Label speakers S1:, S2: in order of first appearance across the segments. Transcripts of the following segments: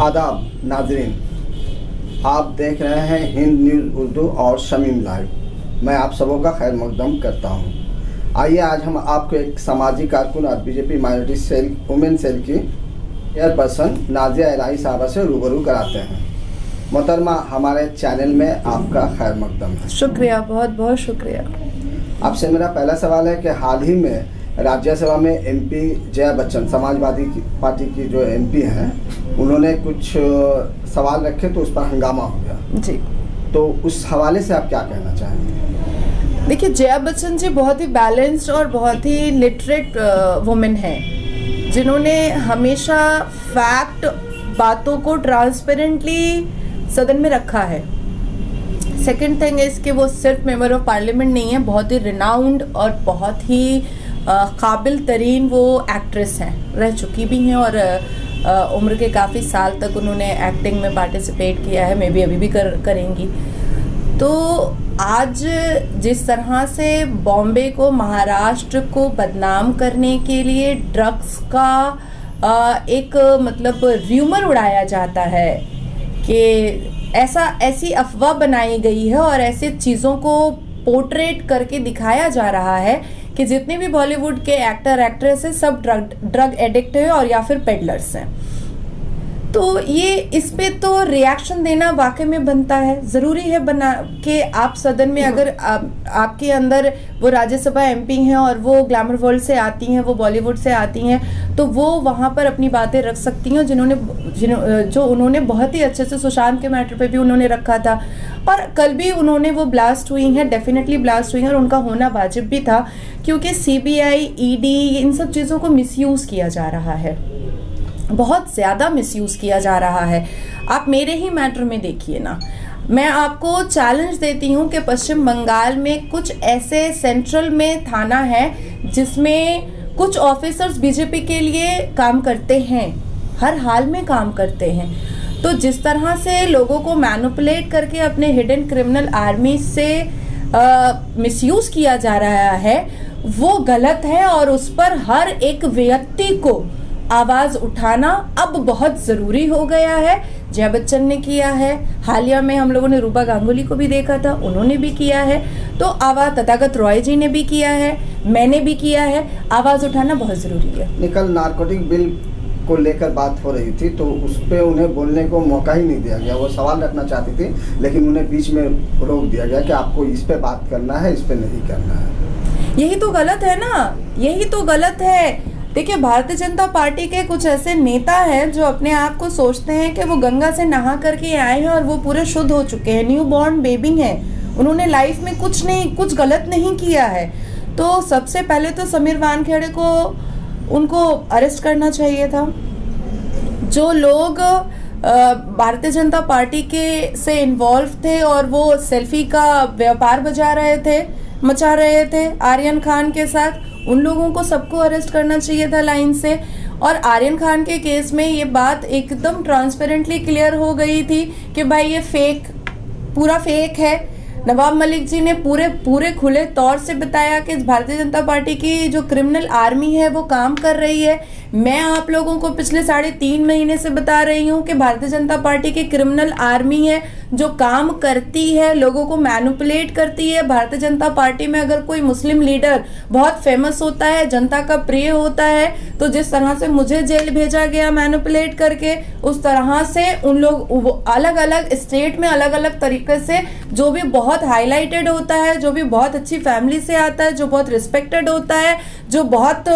S1: आदाब नाजरीन, आप देख रहे हैं हिंद न्यूज़ उर्दू और शमीम लाइव। मैं आप सबों का खैर मकदम करता हूं। आइए आज हम आपको एक सामाजिक कारकुन और BJP minority cell women cell की चेयरपर्सन नाजिया इलाही साहबा से रूबरू कराते हैं। मोहतरमा, हमारे चैनल में आपका खैर मकदम है।
S2: शुक्रिया, बहुत बहुत शुक्रिया।
S1: आपसे मेरा पहला सवाल है कि हाल ही में राज्यसभा में एमपी जया बच्चन, समाजवादी पार्टी की जो एमपी हैं, उन्होंने कुछ सवाल रखे तो उस पर हंगामा हो गया
S2: जी।
S1: तो उस हवाले से आप क्या कहना चाहेंगे?
S2: देखिए, जया बच्चन जी बहुत ही बैलेंस्ड और बहुत ही लिटरेट वुमेन हैं, जिन्होंने हमेशा फैक्ट बातों को ट्रांसपेरेंटली सदन में रखा है। सेकंड थिंग इज कि वो सिर्फ मेंबर ऑफ पार्लियामेंट नहीं है, बहुत ही रिनाउंड और बहुत ही काबिल तरीन वो एक्ट्रेस हैं, रह चुकी भी हैं और उम्र के काफ़ी साल तक उन्होंने एक्टिंग में पार्टिसिपेट किया है, मे बी अभी भी करेंगी। तो आज जिस तरह से बॉम्बे को, महाराष्ट्र को बदनाम करने के लिए ड्रग्स का एक मतलब र्यूमर उड़ाया जाता है कि ऐसी अफवाह बनाई गई है और ऐसे चीज़ों को पोर्ट्रेट करके दिखाया जा रहा है कि जितने भी बॉलीवुड के एक्टर एक्ट्रेस हैं सब ड्रग एडिक्ट है और या फिर पेडलर्स हैं। तो ये इस पे तो रिएक्शन देना वाकई में बनता है, ज़रूरी है बना कि आप सदन में अगर आपके अंदर वो राज्यसभा एमपी हैं और वो ग्लैमर वर्ल्ड से आती हैं, वो बॉलीवुड से आती हैं, तो वो वहाँ पर अपनी बातें रख सकती हैं, जो उन्होंने बहुत ही अच्छे से सुशांत के मैटर पे भी उन्होंने रखा था और कल भी उन्होंने वो ब्लास्ट हुई हैं, डेफिनेटली ब्लास्ट हुई हैं और उनका होना वाजिब भी था, क्योंकि सीबीआई, ईडी, इन सब चीज़ों को मिसयूज़ किया जा रहा है, बहुत ज़्यादा मिसयूज़ किया जा रहा है। आप मेरे ही मैटर में देखिए ना, मैं आपको चैलेंज देती हूँ कि पश्चिम बंगाल में कुछ ऐसे सेंट्रल में थाना है जिसमें कुछ ऑफिसर्स बीजेपी के लिए काम करते हैं, हर हाल में काम करते हैं। तो जिस तरह से लोगों को मैनिपुलेट करके अपने हिडन क्रिमिनल आर्मी से मिसयूज़ किया जा रहा है, वो गलत है और उस पर हर एक व्यक्ति को आवाज़ उठाना अब बहुत ज़रूरी हो गया है। जया बच्चन ने किया है, हालिया में हम लोगों ने रूपा गांगुली को भी देखा था, उन्होंने भी किया है, तो आवाज़ तथागत रॉय जी ने भी किया है, मैंने भी किया है। आवाज़ उठाना बहुत ज़रूरी है।
S1: कल नारकोटिक बिल को लेकर बात हो रही थी तो उस पर उन्हें बोलने को मौका ही नहीं दिया गया। वो सवाल रखना चाहती थी लेकिन उन्हें बीच में रोक दिया गया कि आपको इस पे बात करना है, इस पे नहीं करना है।
S2: यही तो गलत है ना, यही तो गलत है। देखिए, भारतीय जनता पार्टी के कुछ ऐसे नेता हैं जो अपने आप को सोचते हैं कि वो गंगा से नहा करके आए हैं और वो पूरे शुद्ध हो चुके हैं, न्यू बॉर्न बेबी हैं, उन्होंने लाइफ में कुछ गलत नहीं किया है। तो सबसे पहले तो समीर वानखेड़े को उनको अरेस्ट करना चाहिए था। जो लोग भारतीय जनता पार्टी के से इन्वॉल्व थे और वो सेल्फी का व्यापार मचा रहे थे आर्यन खान के साथ, उन लोगों को सबको अरेस्ट करना चाहिए था लाइन से। और आर्यन खान के केस में ये बात एकदम ट्रांसपेरेंटली क्लियर हो गई थी कि भाई ये पूरा फेक है। नवाब मलिक जी ने पूरे खुले तौर से बताया कि भारतीय जनता पार्टी की जो क्रिमिनल आर्मी है वो काम कर रही है। मैं आप लोगों को पिछले 3.5 महीने से बता रही हूँ कि भारतीय जनता पार्टी की क्रिमिनल आर्मी है जो काम करती है, लोगों को मैनिपुलेट करती है। भारतीय जनता पार्टी में अगर कोई मुस्लिम लीडर बहुत फेमस होता है, जनता का प्रिय होता है, तो जिस तरह से मुझे जेल भेजा गया मैनिपुलेट करके, उस तरह से उन लोग अलग अलग स्टेट में अलग अलग तरीके से जो भी बहुत हाईलाइटेड होता है, जो भी बहुत अच्छी फैमिली से आता है, जो बहुत रिस्पेक्टेड होता है, जो बहुत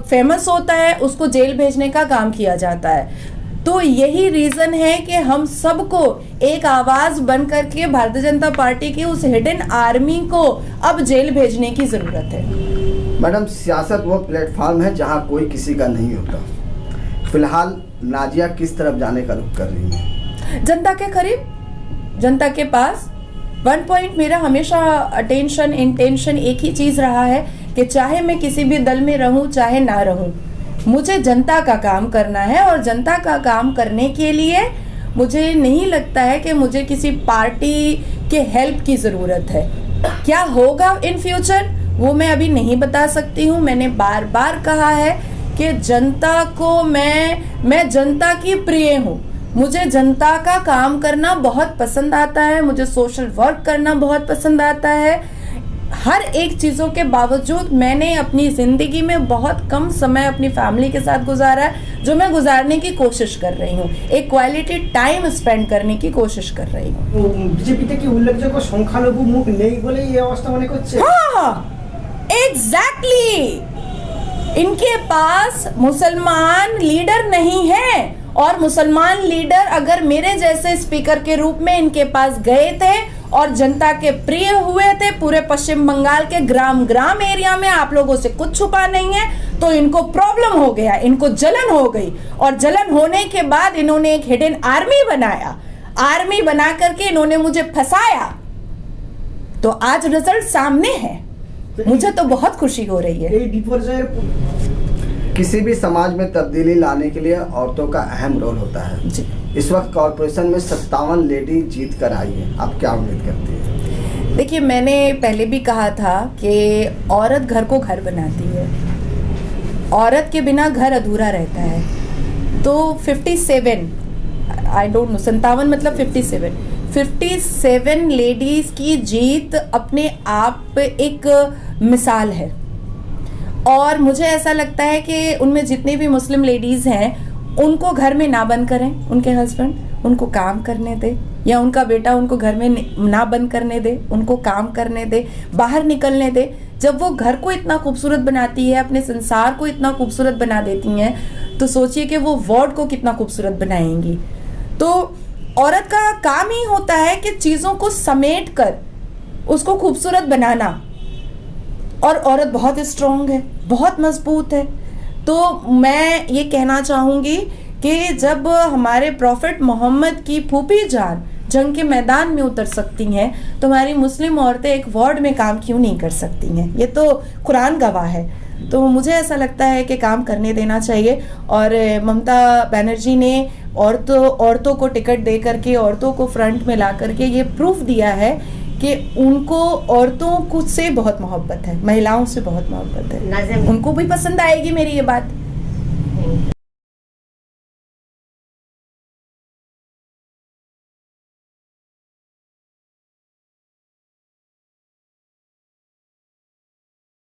S2: फेमस होता है, उसको जेल भेजने का काम किया जाता है। तो यही रीजन है कि हम सबको एक आवाज बन करके भारतीय जनता पार्टी की उस हिडन आर्मी को अब जेल भेजने की जरूरत है।
S1: मैडम, सियासत वो प्लेटफॉर्म है जहां कोई किसी का नहीं होता। फिलहाल नाजिया किस तरफ जाने का रुख कर रही है?
S2: जनता के करीब, जनता के पास। वन पॉइंट मेरा हमेशा अटेंशन इंटेंशन एक ही चीज रहा है कि चाहे मैं किसी भी दल में रहूं चाहे ना रहूं, मुझे जनता का काम करना है और जनता का काम करने के लिए मुझे नहीं लगता है कि मुझे किसी पार्टी के हेल्प की ज़रूरत है। क्या होगा इन फ्यूचर वो मैं अभी नहीं बता सकती हूँ। मैंने बार बार कहा है कि जनता को मैं जनता की प्रिय हूँ। मुझे जनता का काम करना बहुत पसंद आता है, मुझे सोशल वर्क करना बहुत पसंद आता है। हर एक चीज़ों के बावजूद मैंने अपनी ज़िंदगी में बहुत कम समय अपनी फैमिली के साथ गुजारा है, जो मैं गुजारने की कोशिश कर रही हूँ। एक क्वालिटी टाइम स्पेंड करने की कोशिश कर रही हूँ।
S3: বিজেপিতে কি উল্লেখযোগ্য সংখ্যালঘু মুখ নেই বলেই এই অবস্থা মনে করছে?
S2: हाँ, एग्जैक्टली। इनके पास मुसलमान लीडर नहीं है, और मुसलमान लीडर अगर मेरे जैसे स्पीकर के रूप में इनके पास गए थे और जनता के प्रिय हुए थे, पूरे पश्चिम बंगाल के ग्राम ग्राम एरिया में, आप लोगों से कुछ छुपा नहीं है, तो इनको प्रॉब्लम हो गया, इनको जलन हो गई, और जलन होने के बाद इन्होंने एक हिडन आर्मी बनाया। आर्मी बना करके इन्होंने मुझे फंसाया, तो आज रिजल्ट सामने है। मुझे तो बहुत खुशी हो रही है।
S3: এই বিপর্যয়ের
S1: किसी भी समाज में तब्दीली लाने के लिए औरतों का अहम रोल होता है।
S2: जी।
S1: इस वक्त कॉरपोरेशन में 57 लेडी जीत कर आई है, आप क्या उम्मीद करती हैं?
S2: देखिए, मैंने पहले भी कहा था कि औरत घर को घर बनाती है, औरत के बिना घर अधूरा रहता है। तो 57, आई डोंट नो, 57 मतलब 57 लेडीज की जीत अपने आप एक मिसाल है। और मुझे ऐसा लगता है कि उनमें जितनी भी मुस्लिम लेडीज़ हैं, उनको घर में ना बंद करें उनके हस्बैंड, उनको काम करने दे, या उनका बेटा उनको घर में ना बंद करने दे, उनको काम करने दे, बाहर निकलने दे। जब वो घर को इतना खूबसूरत बनाती है, अपने संसार को इतना खूबसूरत बना देती हैं, तो सोचिए कि वो वार्ड को कितना खूबसूरत बनाएंगी। तो औरत का काम ही होता है कि चीज़ों को समेट कर उसको खूबसूरत बनाना, और औरत बहुत स्ट्रॉन्ग है, बहुत मजबूत है। तो मैं ये कहना चाहूँगी कि जब हमारे प्रॉफिट मोहम्मद की फूफी जान जंग के मैदान में उतर सकती हैं, तो हमारी मुस्लिम औरतें एक वार्ड में काम क्यों नहीं कर सकती हैं? ये तो कुरान गवाह है। तो मुझे ऐसा लगता है कि काम करने देना चाहिए। और ममता बनर्जी ने औरतों को टिकट दे करके, औरतों को फ्रंट में ला करके ये प्रूफ दिया है कि उनको औरतों से बहुत मोहब्बत है, महिलाओं से बहुत मोहब्बत है। उनको भी पसंद आएगी मेरी ये बात।